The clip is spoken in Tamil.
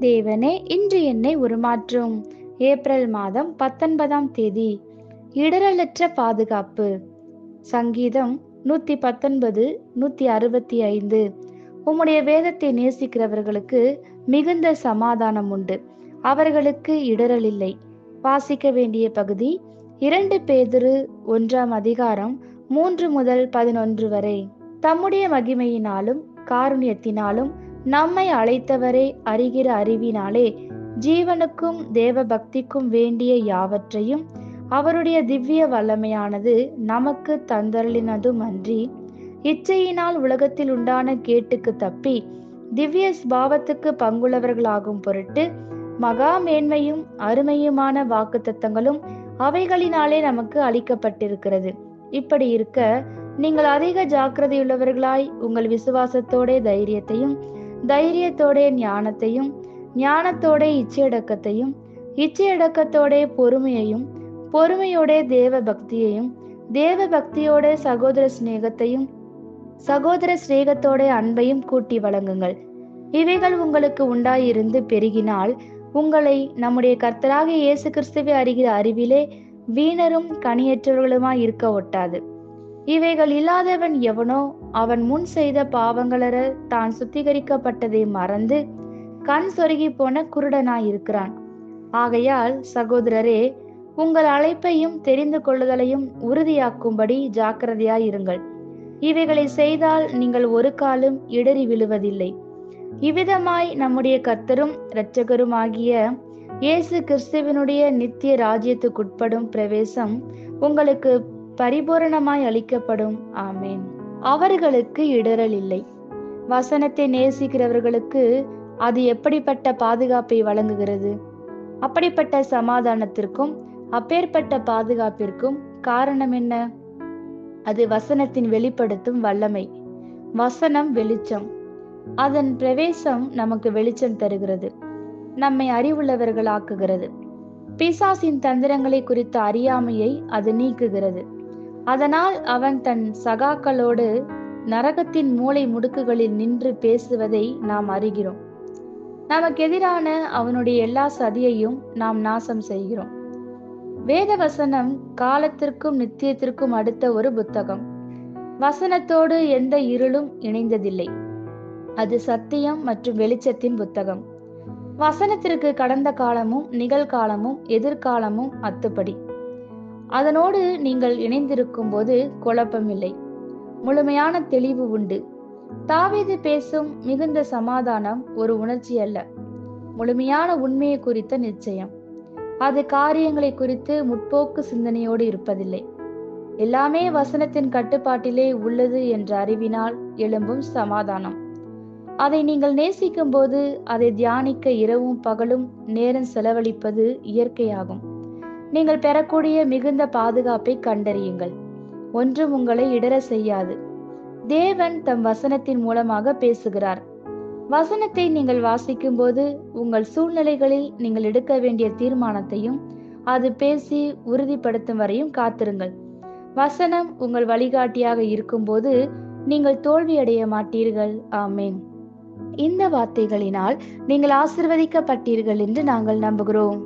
தேவனே, இன்று என்னை உருமாற்றும். ஏப்ரல் மாதம் 19ஆம் தேதி. இடரலற்ற பாதுகாப்பு. சங்கீதம் 119, 165. உம்முடைய வேதத்தை நேசிக்கிறவர்களுக்கு மிகுந்த சமாதானம் உண்டு, அவர்களுக்கு இடரல் இல்லை. வாசிக்க வேண்டிய பகுதி 2 பேதுரு 1ஆம் அதிகாரம் 3 முதல் 11 வரை. தம்முடைய மகிமையினாலும் காருண்யத்தினாலும் நம்மை அழைத்தவரை அறிகிற அறிவினாலே ஜீவனுக்கும் தேவ பக்திக்கும் வேண்டிய யாவற்றையும் அவருடைய திவ்ய வல்லமையானது நமக்கு தந்தருளினதும் அன்றி, இச்சையினால் உலகத்தில் உண்டான கேட்டுக்கு தப்பி திவ்ய ஸ்பாவத்துக்கு பங்குள்ளவர்களாகும் பொருட்டு மகா மேன்மையும் அருமையுமான வாக்குத்தத்தங்களும் அவைகளினாலே நமக்கு அளிக்கப்பட்டிருக்கிறது. இப்படி இருக்க நீங்கள் அதிக ஜாக்கிரதையுள்ளவர்களாய் உங்கள் விசுவாசத்தோட தைரியத்தையும், தைரியத்தோட ஞானத்தையும், ஞானத்தோட இச்சையடக்கத்தையும், இச்சையடக்கத்தோட பொறுமையையும், பொறுமையோட தேவ பக்தியையும், தேவ பக்தியோட சகோதர சிநேகத்தையும், சகோதர சிநேகத்தோட அன்பையும் கூட்டி வழங்குங்கள். இவைகள் உங்களுக்கு உண்டாயிருந்து பெருகினால் உங்களை நம்முடைய கர்த்தராகிய இயேசு கிறிஸ்துவை அறிகிற அறிவிலே வீணரும் கனியற்றவர்களுமாய் இருக்க ஒட்டாது. இவைகள் இல்லாதவன் எவனோ அவன் முன் செய்த பாவங்களற தான் சுத்திகரிக்கப்பட்டதை மறந்து கண் சொருகி போன குருடனாயிருக்கிறான். ஆகையால் சகோதரரே, உங்கள் அழைப்பையும் தெரிந்து கொள்ளுதலையும் உறுதியாக்கும்படி ஜாக்கிரதையாயிருங்கள். இவைகளை செய்தால் நீங்கள் ஒரு காலும் இடறி விழுவதில்லை. இவ்விதமாய் நம்முடைய கர்த்தரும் இரட்சகருமாகிய இயேசு கிறிஸ்துவினுடைய நித்திய ராஜ்யத்துக்குட்படும் பிரவேசம் உங்களுக்கு பரிபூரணமாய் அளிக்கப்படும். ஆமேன். அவர்களுக்கு இடரல் இல்லை. வசனத்தை நேசிக்கிறவர்களுக்கு அது எப்படிப்பட்ட பாதுகாப்பை வழங்குகிறது? அப்படிப்பட்ட சமாதானத்திற்கும் அப்பேற்பட்ட பாதுகாப்பிற்கும் காரணம் என்ன? அது வசனத்தின் வெளிப்படுத்தும் வல்லமை. வசனம் வெளிச்சம். அதன் பிரவேசம் நமக்கு வெளிச்சம் தருகிறது, நம்மை அறிவுள்ளவர்களாக்குகிறது. பிசாசின் தந்திரங்களை குறித்த அறியாமையை அது நீக்குகிறது. அதனால் அவன் தன் சகாக்களோடு நரகத்தின் மூலை முடுக்குகளில் நின்று பேசுவதை நாம் அறிகிறோம். நமக்கு எதிரான அவனுடைய எல்லா சதியையும் நாம் நாசம் செய்கிறோம். வேத வசனம் காலத்திற்கும் நித்தியத்திற்கும் அடுத்த ஒரு புத்தகம். வசனத்தோடு எந்த இருளும் இணைந்ததில்லை. அது சத்தியம் மற்றும் வெளிச்சத்தின் புத்தகம். வசனத்திற்கு கடந்த காலமும் நிகழ்காலமும் எதிர்காலமும் அத்துப்படி. அதனோடு நீங்கள் இணைந்திருக்கும் போது குழப்பமில்லை, முழுமையான தெளிவு உண்டு. தாவீது பேசும் மிகுந்த சமாதானம் ஒரு உணர்ச்சி அல்ல, முழுமையான உண்மையை குறித்த நிச்சயம். அது காரியங்களை குறித்து முற்போக்கு சிந்தனையோடு இருப்பதில்லை. எல்லாமே வசனத்தின் கட்டுப்பாட்டிலே உள்ளது என்ற அறிவினால் எழும்பும் சமாதானம். அதை நீங்கள் நேசிக்கும் போது அதை தியானிக்க இரவும் பகலும் நேரம் செலவழிப்பது இயற்கையாகும். நீங்கள் பெறக்கூடிய மிகுந்த பாதுகாப்பை கண்டறியுங்கள். ஒன்றும் உங்களை இடர செய்யாது. தேவன் தம் வசனத்தின் மூலமாக பேசுகிறார். வசனத்தை நீங்கள் வாசிக்கும் போது உங்கள் சூழ்நிலைகளில் நீங்கள் எடுக்க வேண்டிய தீர்மானத்தையும் அது பேசி உறுதிப்படுத்தும் வரையும் காத்திருங்கள். வசனம் உங்கள் வழிகாட்டியாக இருக்கும்போது நீங்கள் தோல்வியடைய மாட்டீர்கள். ஆமேன். இந்த வார்த்தைகளினால் நீங்கள் ஆசீர்வதிக்கப்பட்டீர்கள் என்று நாங்கள் நம்புகிறோம்.